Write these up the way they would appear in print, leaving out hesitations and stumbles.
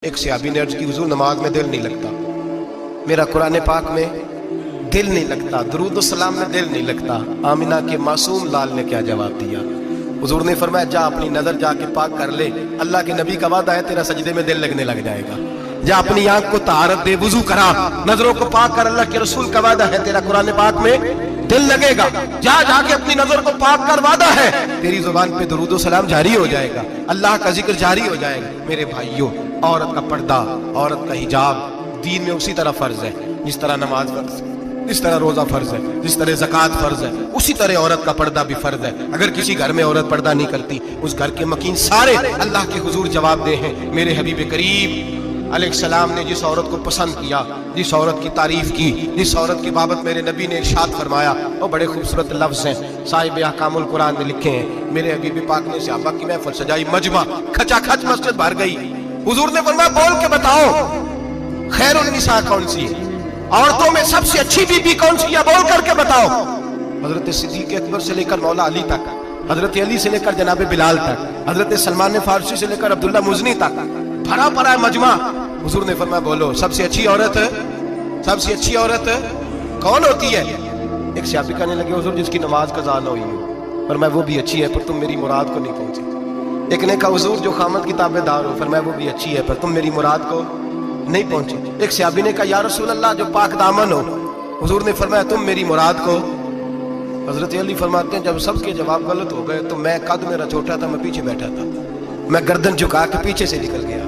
ایک صحابی نے عرض کی حضور نماز میں دل نہیں لگتا، میرا قرآن پاک میں دل نہیں لگتا، درود و سلام میں دل نہیں لگتا۔ آمینہ کے معصوم لال نے کیا جواب دیا؟ حضور نے فرمایا جا اپنی نظر جا کے پاک کر لے، اللہ کے نبی کا وعدہ ہے تیرا سجدے میں دل لگنے لگ جائے گا۔ جا اپنی آنکھ کو طہارت دے، وضو کرا، نظروں کو پاک کر، اللہ کے رسول کا وعدہ ہے تیرا قرآن پاک میں دل لگے گا۔ جا کے اپنی نظر کو پاک کر، وعدہ ہے تیری زبان پہ درود و سلام جاری ہو جائے گا، اللہ کا ذکر جاری ہو جائے گا۔ میرے بھائیوں، عورت کا پردہ، عورت کا حجاب دین میں اسی طرح فرض ہے جس طرح نماز فرض ہے، جس طرح روزہ فرض ہے، جس طرح زکوٰۃ فرض ہے، اسی طرح عورت کا پردہ بھی فرض ہے۔ اگر کسی گھر میں عورت پردہ نہیں کرتی، اس گھر کے مکین سارے اللہ کے حضور جواب دے ہیں۔ میرے حبیب کریم علیہ السلام نے جس عورت کو پسند کیا، جس عورت کی تعریف کی، جس عورت کی بابت میرے نبی نے ارشاد فرمایا، وہ بڑے خوبصورت لفظ ہیں، صاحب احکام القرآن نے لکھے ہیں۔ میرے حبیب پاک نے صحابہ کی محفل سجائی، مجمع کھچا کھچ مسجد بھر گئی۔ حضور نے فرمایا بول کے بتاؤ خیر النساء کون سی ہے، عورتوں میں سب سے اچھی بی بی کون سی ہے، بول کر کے بتاؤ۔ حضرت صدیق اکبر سے لے کر مولا علی تک، حضرت علی سے لے کر جناب بلال تک، حضرت سلمان فارسی سے لے کر عبداللہ مزنی تک بھرا پڑا ہے مجمع۔ حضور نے فرمایا بولو سب سے اچھی عورت، سب سے اچھی عورت کون ہوتی ہے؟ ایک صحابی کہنے لگے حضور جس کی نماز قضا نہ ہوئی ہو۔ فرمایا وہ بھی اچھی ہے پر تم میری مراد کو نہیں پہنچی۔ ایک نے کہا حضور جو خامد کی تابع دار ہو۔ فرمایا وہ بھی اچھی ہے پر تم میری مراد کو نہیں پہنچی۔ ایک صحابی نے کہا یا رسول اللہ جو پاک دامن ہو۔ حضور نے فرمایا تم میری مراد کو۔ حضرت علی فرماتے ہیں جب سب کے جواب غلط ہو گئے تو میں، قد میرا چھوٹا تھا، میں پیچھے بیٹھا تھا، میں گردن جھکا کے پیچھے سے نکل گیا۔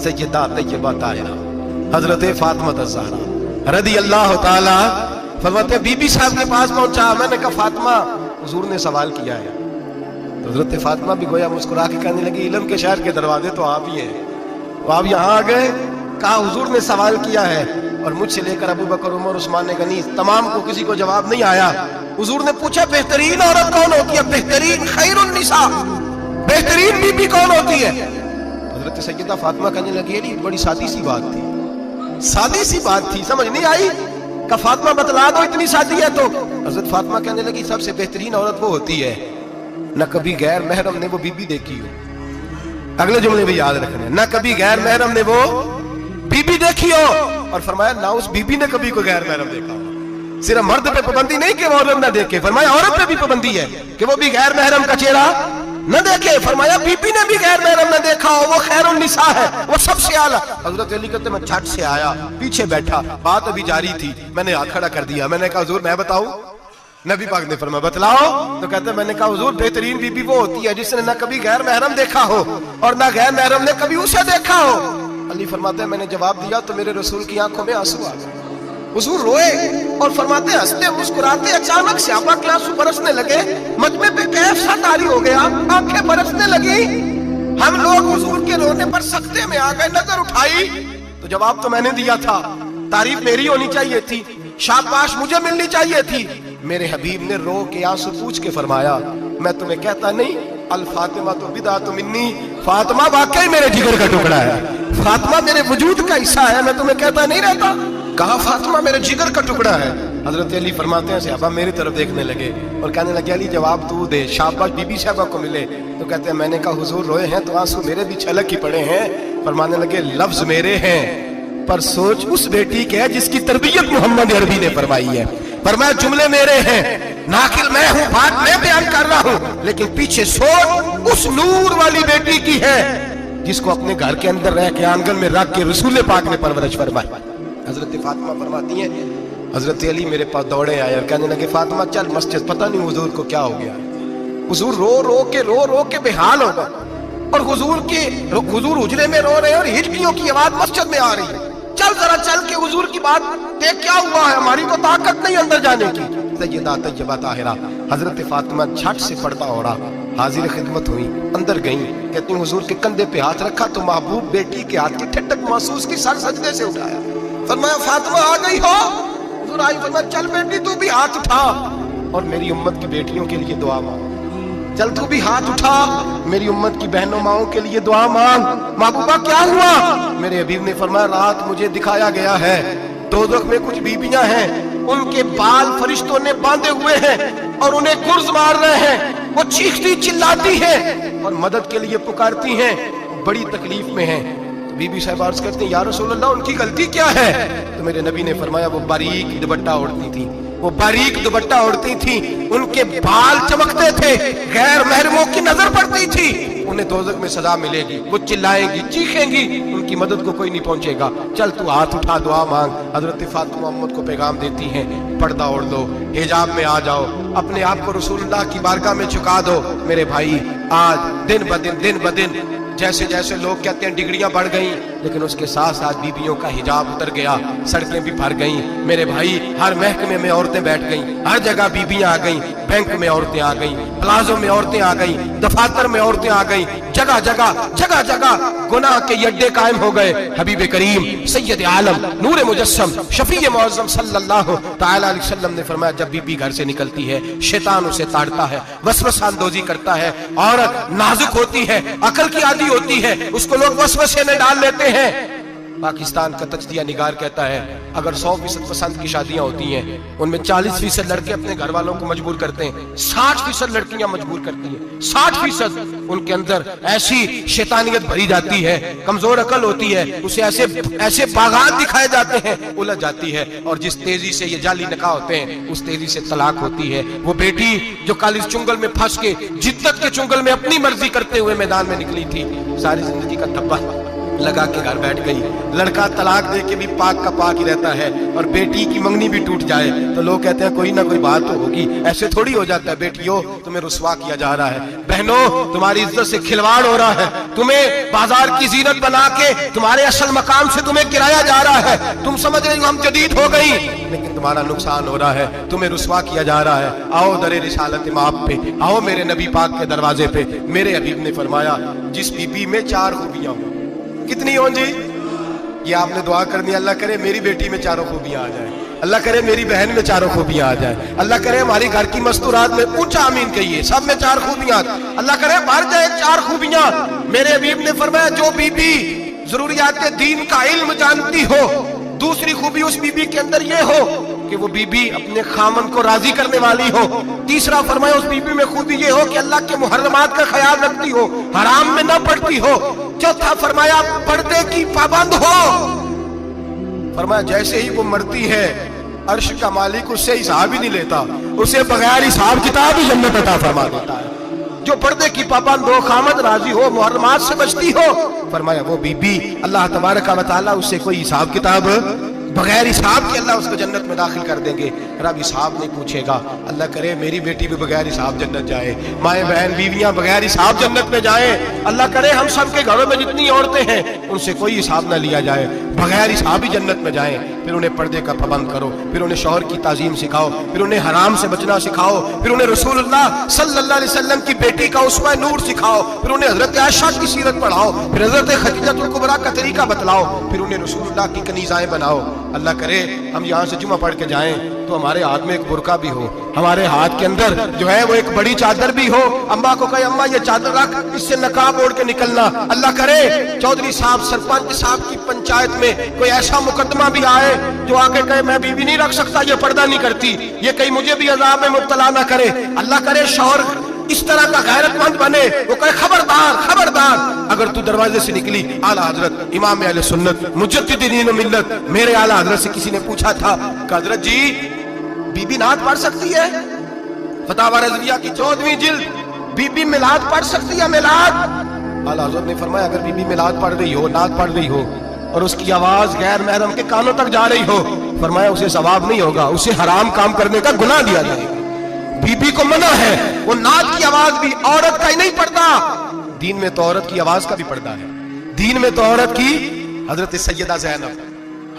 سیدہ طیبہ طاہرہ حضرت فاطمہ الزہرا رضی اللہ تعالی فرماتے ہیں بی بی صاحب کے پاس پہنچا، میں نے کہا فاطمہ حضور نے سوال کیا ہے۔ تو حضرت فاطمہ بھی گویا مسکرا کے کہنے لگی علم کے شہر کے دروازے تو آپ ہی ہیں، تو آپ یہاں آ گئے۔ کہا حضور نے سوال کیا ہے اور مجھ سے لے کر ابو بکر، عمر، عثمان غنی تمام کو کسی کو جواب نہیں آیا۔ حضور نے پوچھا بہترین عورت کون ہوتی ہے، بہترین خیر النساء، بہترین بی بی کون ہوتی ہے؟ حضرت سیدہ فاطمہ کہنے لگی یہ بڑی سادی سی بات تھی، سادی سی بات تھی، سمجھ نہیں آئی؟ کہ فاطمہ بتلا دو اتنی سادی ہے تو۔ حضرت فاطمہ کہنے لگی سب سے بہترین عورت وہ ہوتی ہے نہ کبھی غیر محرم نے وہ بی بی دیکھی ہو۔ اگلے جملے بھی یاد رکھنے، نہ کبھی غیر محرم نے وہ بی بی دیکھی ہو، اور فرمایا نہ اس بی بی نے کبھی کوئی غیر محرم دیکھا ہو۔ صرف مرد پہ پابندی نہیں کہ وہ عورت نہ دیکھے، فرمایا عورت پہ بھی پابندی ہے کہ وہ بھی غیر محرم کا چہرہ نہ دیکھے۔ فرمایا بی بی نے بھی غیر محرم نہ دیکھا ہو، وہ خیر النساء ہے، وہ سب سے اعلیٰ۔ حضرت علی کہتے میں جھٹ سے آیا، پیچھے بیٹھا، بات ابھی جاری تھی، میں نے ہاتھ کھڑا کر دیا، میں نے کہا حضور میں بتاؤں؟ نبی پاک نے فرمایا بتلاؤ۔ تو کہتے میں نے کہا حضور بہترین بی بی وہ ہوتی ہے جس نے نہ کبھی غیر محرم دیکھا ہو اور نہ غیر محرم نے کبھی اسے دیکھا ہو۔ علی فرماتے ہیں میں نے جواب دیا تو میرے رسول کی آنکھوں میں آنسو آ گئے، حضور روئے اور فرماتے ہیں ہنستے مسکراتے اچانک صحابہ کے آنسو برسنے لگے، مجمع پہ کیف سا طاری ہو گیا، آنکھیں برسنے لگی۔ ہم لوگ حضور کے رونے پر سکتے میں آ گئے، نظر اٹھائی تو جواب تو میں نے دیا تھا، تعریف میری ہونی چاہیے تھی، شاباش مجھے ملنی چاہیے تھی۔ میرے حبیب نے رو کے آنسو پوچھ کے فرمایا میں تمہیں کہتا نہیں الفاطمہ تو بدعۃ منی، فاطمہ واقعی میرے جگر کا ٹکڑا ہے، فاطمہ میرے وجود کا حصہ ہے، میں تمہیں کہتا نہیں رہتا؟ کہا فاطمہ میرے جگر کا ٹکڑا ہے۔ حضرت علی فرماتے ہیں صحابہ میری طرف دیکھنے لگے اور کہنے لگے علی جواب تو دے، شاباش بی بی صاحبہ کو ملے۔ تو کہتے ہیں میں نے کہا حضور روئے ہیں تو آنسو میرے بھی چھلک ہی پڑے ہیں۔ فرمانے لگے لفظ میرے ہیں پر سوچ اس بیٹی کے ہے جس کی تربیت محمد عربی نے فرمائی ہے۔ فرمایا جملے میرے ہیں، ناقل میں ہوں، بات میں بیان کر رہا ہوں، لیکن پیچھے سوچ اس نور والی بیٹی کی ہے جس کو اپنے گھر کے اندر رہ کے آنگن میں رکھ کے رسول پاک نے پرورش فرمائی۔ حضرت فاطمہ فرماتی ہیں حضرت علی میرے پاس دوڑے آئے اور کہنے لگے فاطمہ چل مسجد، پتہ نہیں حضور کو کیا ہو گیا۔ حضور رو کے بے حال ہو گئے اور حضور حجرے میں رو رہے ہیں اور ہچکیوں کی آواز مسجد میں آ رہی ہے، چل ذرا چل کے حضور کی بات دیکھ کیا ہوا ہے، ہماری تو طاقت نہیں اندر جانے کی۔ سیدہ طیبہ طاہرہ حضرت فاطمہ جھٹ سے پردہ اوڑا، حاضر خدمت ہوئی، اندر گئیں، کہتی ہیں حضور کے کندھے پہ ہاتھ رکھا تو محبوب بیٹی کے ہاتھ کی ٹھنڈک محسوس کی، سر سجدے سے اٹھایا، فرمایا فاطمہ آ گئی ہو؟ حضور آئی، فرمایا چل بیٹی تو بھی ہاتھ اٹھا اور میری امت کی بیٹیوں کے لیے دعا مانگ، چل تو بھی ہاتھ اٹھا میری امت کی بہنوں ماؤں کے لیے دعا مانگ۔ محبوبہ کیا ہوا؟ میرے حبیب نے فرمایا رات مجھے دکھایا گیا ہے دوزخ میں کچھ بیویاں ہیں، ان کے بال فرشتوں نے باندھے ہوئے ہیں اور انہیں گرز مار رہے ہیں، وہ چیختی چلاتی ہیں اور مدد کے لیے پکارتی ہیں، بڑی تکلیف میں ہیں۔ بی بی صاحب عرض کرتے ہیں یا رسول اللہ ان کی غلطی کیا ہے؟ تو میرے نبی نے فرمایا وہ باریک دوپٹہ اوڑھتی تھی، وہ باریک دوپٹہ اوڑھتی تھی، ان کے بال چمکتے تھے، غیر محرموں کی نظر پڑتی تھی، انہیں دوزخ میں سزا ملے گی، وہ چلائیں گی، چیخیں گی، ان کی مدد کو کوئی نہیں پہنچے گا، چل تو ہاتھ اٹھا دعا مانگ۔ حضرت فاطمہ محمد کو پیغام دیتی ہیں پردہ اوڑھ لو، حجاب میں آ جاؤ، اپنے آپ کو رسول اللہ کی بارگاہ میں جھکا دو۔ میرے بھائی آج دن بدن جیسے جیسے لوگ کہتے ہیں ڈگریاں بڑھ گئیں، لیکن اس کے ساتھ ساتھ بیویوں کا حجاب اتر گیا، سڑکیں بھی بھر گئیں۔ میرے بھائی ہر محکمے میں عورتیں بیٹھ گئیں، ہر جگہ بیویاں آ گئیں، بینک میں عورتیں آ گئیں، پلازوں میں عورتیں آ گئیں، دفاتر میں عورتیں آ گئیں، جگہ جگہ گناہ کے اڈے قائم ہو گئے۔ حبیب کریم سید عالم نور مجسم شفیع معظم صلی اللہ تعالی علیہ وسلم نے فرمایا جب بی بی گھر سے نکلتی ہے شیطان اسے تاڑتا ہے، وسوسہ اندوزی کرتا ہے، عورت نازک ہوتی ہے، عقل کی عادی ہوتی ہے، اس کو لوگ وسوسے میں ڈال لیتے ہیں۔ پاکستان کا تجزیہ نگار کہتا ہے اگر 100% پسند کی شادیاں ہوتی ہیں ان میں 40% لڑکے اپنے گھر والوں کو مجبور کرتے ہیں، 60% لڑکیاں مجبور کرتی ہیں، 60% ان کے اندر ایسی شیطانیت بھری جاتی ہے، کمزور عقل ہوتی ہے، اسے ایسے باغات دکھائے جاتے ہیں، الجھ جاتی ہے، اور جس تیزی سے یہ جعلی نکاح ہوتے ہیں اس تیزی سے طلاق ہوتی ہے۔ وہ بیٹی جو کالج چنگل میں پھنس کے جدت کے چنگل میں اپنی مرضی کرتے ہوئے میدان میں نکلی تھی، ساری زندگی کا دھبا لگا کے گھر بیٹھ گئی۔ لڑکا طلاق دے کے بھی پاک کا پاک ہی رہتا ہے، اور بیٹی کی منگنی بھی ٹوٹ جائے تو لوگ کہتے ہیں کوئی نہ کوئی بات تو ہوگی، ایسے تھوڑی ہو جاتا ہے۔ بیٹیوں تمہیں رسوا کیا جا رہا ہے، بہنوں تمہاری عزت سے کھلواڑ ہو رہا ہے، تمہیں بازار کی زینت بنا کے تمہارے اصل مقام سے تمہیں گرایا جا رہا ہے، تم سمجھ رہے ہو ہم جدید ہو گئی، لیکن تمہارا نقصان ہو رہا ہے، تمہیں رسوا کیا جا رہا ہے۔ آؤ در رسالت مآب پہ، آؤ میرے نبی پاک کے دروازے پہ۔ میرے حبیب نے فرمایا جس بی بی میں 4 خوبیاں ہوں، کتنی ہوں جی؟ یہ آپ نے دعا کرنی ہے اللہ کرے میری بیٹی میں 4 خوبیاں آ جائیں، اللہ کرے میری بہن میں 4 خوبیاں آ جائیں، اللہ کرے ہماری گھر کی مستورات میں اونچا آمین کہیے سب میں 4 خوبیاں، اللہ کرے بھر جائے 4 خوبیاں۔ میرے حبیب نے فرمایا جو بی بی ضروریات دین کا علم جانتی ہو، دوسری خوبی اس بی بی کے اندر یہ ہو کہ وہ بی بی اپنے خامن کو راضی کرنے والی ہو، تیسرا فرمایا اس بی بی میں خوبی یہ ہو کہ اللہ کے محرمات کا خیال رکھتی ہو، حرام میں نہ پڑتی ہو، چوتھا فرمایا پردے کی پابند ہو۔ فرمایا جیسے ہی وہ مرتی ہے عرش کا مالک اس سے حساب ہی نہیں لیتا، اسے بغیر حساب کتاب ہی جنت عطا فرما دیتا ہے۔ جو پردے کی پابند ہو، خامد راضی ہو، محرمات سے بچتی ہو، فرمایا وہ بی بی اللہ تبارک و تعالیٰ اس سے کوئی حساب کتاب بغیر حساب کے اللہ اس کو جنت میں داخل کر دیں گے۔ رب حساب نہیں پوچھے گا، اللہ کرے میری بیٹی بھی بغیر حساب جنت جائے، مائیں بہن بیویاں بغیر حساب جنت میں جائیں، اللہ کرے ہم سب کے گھروں میں جتنی عورتیں ہیں ان سے کوئی حساب نہ لیا جائے، بغیر حساب ہی جنت میں جائیں۔ پھر انہیں پردے کا پابند کرو، پھر انہیں شوہر کی تعظیم سکھاؤ، پھر انہیں حرام سے بچنا سکھاؤ، پھر انہیں رسول اللہ صلی اللہ علیہ وسلم کی بیٹی کا اسوہ نور سکھاؤ، پھر انہیں حضرت عائشہ کی سیرت پڑھاؤ، پھر حضرت خدیجہ الکبریٰ کا طریقہ بتلاؤ، پھر انہیں رسول اللہ کی کنیزائیں بناؤ۔ اللہ کرے ہم یہاں سے جمعہ پڑھ کے جائیں تو ہمارے ہاتھ میں ایک برقع بھی ہو، ہمارے ہاتھ کے اندر جو ہے وہ ایک بڑی چادر بھی ہو، اماں کو کہے اماں یہ چادر رکھ، اس سے نقاب اوڑھ کے نکلنا۔ اللہ کرے چودھری صاحب سرپنچ صاحب کی پنچایت میں کوئی ایسا مقدمہ بھی آئے جو آ کے کہے میں بیوی نہیں رکھ سکتا، یہ پردہ نہیں کرتی، یہ کہیں مجھے بھی عذاب میں مبتلا نہ کرے۔ اللہ کرے شوہر اس طرح کا غیرت مند بنے، وہ کہے خبردار خبردار اگر تو دروازے سے نکلی۔ اعلیٰ حضرت امام اہل سنت مجدد دین و ملت میرے اعلیٰ حضرت سے کسی نے پوچھا تھا کہ حضرت جی بی بی نعت پڑھ سکتی ہے؟ فتاوی رضویہ کی 14ویں جلد، بی بی میلاد پڑھ سکتی ہے؟ میلاد؟ اعلیٰ حضرت نے فرمایا اگر بی بی میلاد پڑھ رہی ہو، نعت پڑھ رہی ہو اور اس کی آواز غیر محرم کے کانوں تک جا رہی ہو، فرمایا اسے ثواب نہیں ہوگا، اسے حرام کام کرنے کا گناہ دیا جائے گا۔ بی بی کو منع ہے، وہ نعت کی آواز بھی عورت کا ہی نہیں پڑھتا، دین میں تو عورت کی آواز کا بھی پڑھتا ہے، دین میں تو عورت کی حضرت سیدہ زینب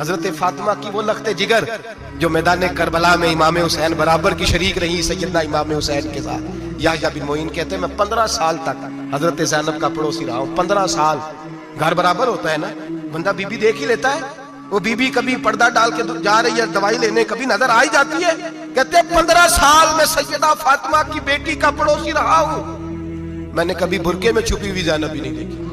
حضرت فاطمہ کی وہ لخت جگر جو میدان کربلا میں امام حسین برابر کی شریک رہی سیدنا امام حسین کے ساتھ۔ یحییٰ بن معین کہتے ہیں میں 15 سال تک حضرت زینب کا پڑوسی رہا ہوں، 15 سال۔ گھر برابر ہوتا ہے نا، بندہ بی بی دیکھ ہی لیتا ہے، وہ بی بی کبھی پردہ ڈال کے جا رہی ہے دوائی لینے، کبھی نظر آئی جاتی ہے۔ کہتے ہیں 15 سال میں سیدہ فاطمہ کی بیٹی کا پڑوسی رہا ہوں، میں نے کبھی برقعے میں چھپی ہوئی زینب بھی نہیں دیکھی۔